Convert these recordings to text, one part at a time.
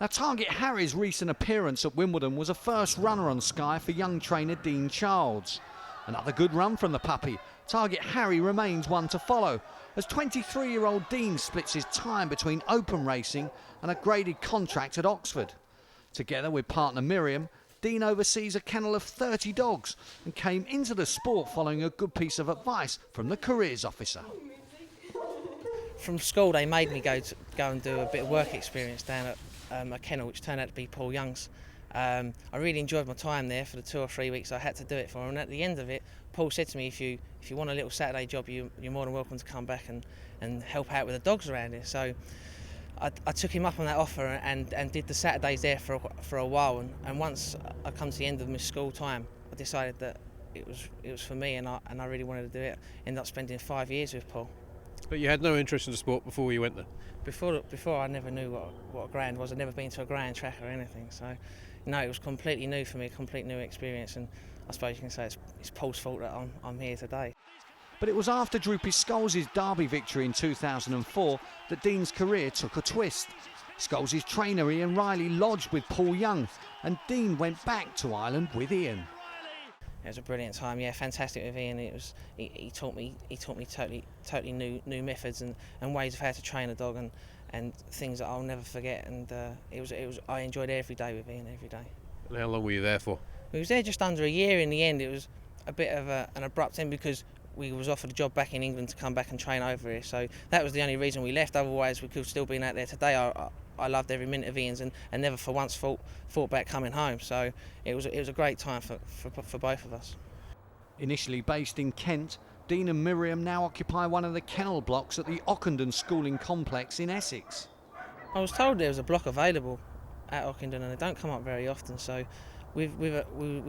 Now, Target Harry's recent appearance at Wimbledon was a first runner on Sky for young trainer Dean Childs. Another good run from the puppy. Target Harry remains one to follow, as 23-year-old Dean splits his time between open racing and a graded contract at Oxford. Together with partner Miriam, Dean oversees a kennel of 30 dogs and came into the sport following a good piece of advice from the careers officer. From school they made me go and do a bit of work experience down at a kennel which turned out to be Paul Young's. I really enjoyed my time there for the 2 or 3 weeks I had to do it for, and at the end of it Paul said to me, if you want a little Saturday job, you're more than welcome to come back and help out with the dogs around here. So I took him up on that offer and did the Saturdays there for a while, and once I come to the end of my school time I decided that it was for me, and I really wanted to do it. Ended up spending 5 years with Paul. But you had no interest in the sport before you went there? Before I never knew what a grand was. I'd never been to a grand track or anything, so no, it was completely new for me, a complete new experience, and I suppose you can say it's Paul's fault that I'm here today. But it was after Droopys Scholes' Derby victory in 2004 that Dean's career took a twist. Scholes' trainer Ian Riley lodged with Paul Young, and Dean went back to Ireland with Ian. It was a brilliant time, yeah, fantastic with Ian. He taught me totally new methods and ways of how to train a dog, and things that I'll never forget. And I enjoyed every day with Ian, every day. And how long were you there for? We was there just under a year. In the end, it was a bit of an abrupt end because we was offered a job back in England to come back and train over here. So that was the only reason we left. Otherwise, we could still been out there today. I loved every minute of Ian's and never for once thought about coming home. So it was a great time for both of us. Initially based in Kent, Dean and Miriam now occupy one of the kennel blocks at the Ockenden Schooling Complex in Essex. I was told there was a block available at Ockenden, and they don't come up very often. So we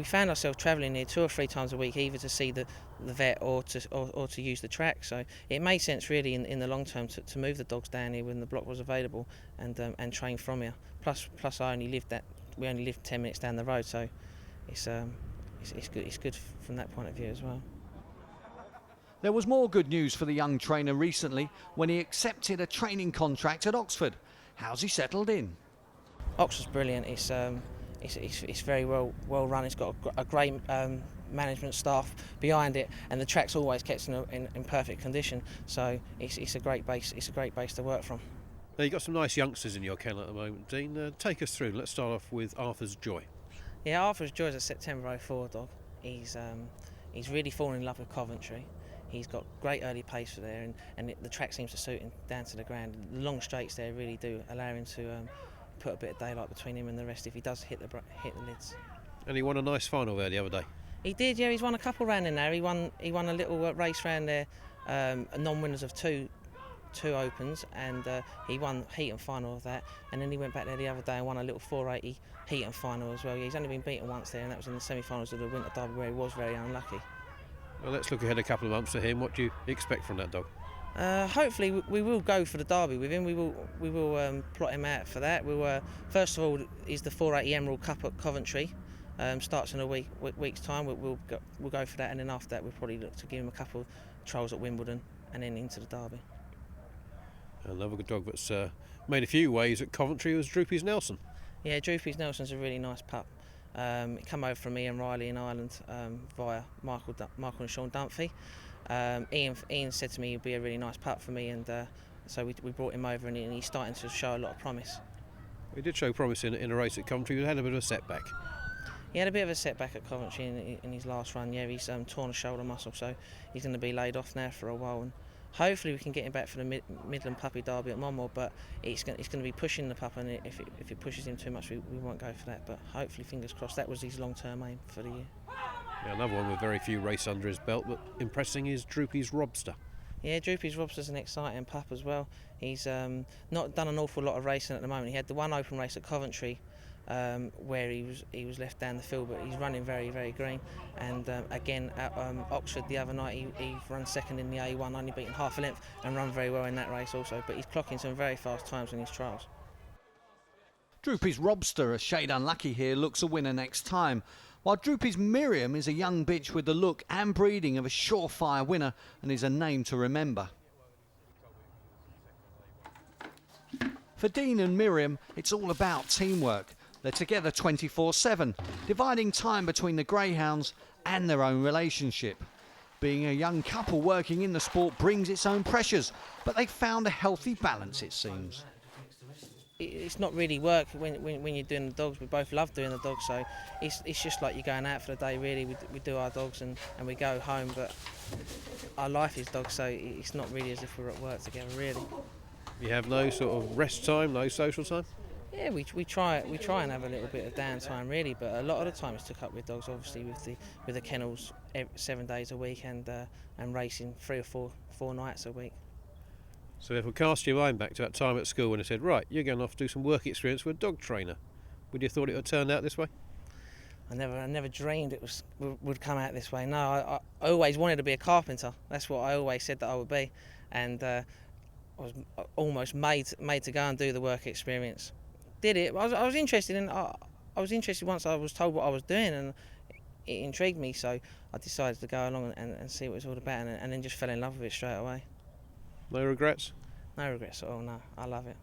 found ourselves travelling here 2 or 3 times a week, either to see the vet or to use the track. So it made sense really in the long term to move the dogs down here when the block was available and train from here. Plus we only lived 10 minutes down the road, so it's good from that point of view as well. There was more good news for the young trainer recently when he accepted a training contract at Oxford. How's he settled in? Oxford's brilliant. It's very well run. It's got a great management staff behind it, and the track's always kept in perfect condition. So it's a great base. It's a great base to work from. Now, you've got some nice youngsters in your kennel at the moment, Dean. Take us through. Let's start off with Arthur's Joy. Yeah, Arthur's Joy is a September 04 dog. He's really fallen in love with Coventry. He's got great early pace for there, and the track seems to suit him down to the ground. The long straights there really do allow him to put a bit of daylight between him and the rest if he does hit the lids. And he won a nice final there the other day. He did, yeah. He's won a couple round in there. He won a little race round there, non-winners of two opens, and he won heat and final of that. And then he went back there the other day and won a little 480 heat and final as well. Yeah, he's only been beaten once there, and that was in the semi-finals of the Winter Derby where he was very unlucky. Well, let's look ahead a couple of months for him. What do you expect from that dog? Hopefully we will go for the Derby with him. We will plot him out for that. First of all is the 480 Emerald Cup at Coventry. Starts in a week's time. We'll go for that, and then after that we'll probably look to give him a couple of trials at Wimbledon and then into the Derby. Another good dog that's made a few ways at Coventry was Droopys Nelson. Yeah, Droopys Nelson's a really nice pup. It came over from Ian Riley in Ireland via Michael and Sean Dunphy. Ian said to me he'd be a really nice pup for me, and so we brought him over, and he's starting to show a lot of promise. He did show promise in a race at Coventry, but had a bit of a setback. He had a bit of a setback at Coventry in his last run. Yeah, he's torn a shoulder muscle, so he's going to be laid off now for a while. And hopefully we can get him back for the Midland Puppy Derby at Monmouth, but it's going to be pushing the pup, and if it pushes him too much, we won't go for that. But hopefully, fingers crossed, that was his long-term aim for the year. Yeah, another one with very few race under his belt, but impressing is Droopys Robster. Yeah, Droopys Robster's an exciting pup as well. He's not done an awful lot of racing at the moment. He had the one open race at Coventry where he was left down the field, but he's running very, very green. And again at Oxford the other night, he ran second in the A1, only beaten half a length, and run very well in that race also. But he's clocking some very fast times in his trials. Droopys Robster, a shade unlucky here, looks a winner next time, while Droopys Miriam is a young bitch with the look and breeding of a surefire winner and is a name to remember. For Dean and Miriam, it's all about teamwork. They're together 24/7, dividing time between the Greyhounds and their own relationship. Being a young couple working in the sport brings its own pressures, but they've found a healthy balance, it seems. It's not really work when you're doing the dogs. We both love doing the dogs, so it's just like you're going out for the day, really. We do our dogs and we go home, but our life is dogs, so it's not really as if we're at work together, really. You have no sort of rest time, no social time? Yeah, we try and have a little bit of downtime, really, but a lot of the time it's took up with dogs, obviously with the kennels 7 days a week and racing 3 or 4 nights a week. So if we cast your mind back to that time at school when they said, right, you're going off to do some work experience with a dog trainer, would you have thought it would turn out this way? I never dreamed it would come out this way. No, I always wanted to be a carpenter. That's what I always said that I would be, and I was almost made to go and do the work experience. Did it? I was interested in. I was interested once I was told what I was doing, and it intrigued me. So I decided to go along and see what it was all about, and then just fell in love with it straight away. No regrets? No regrets at all. No, I love it.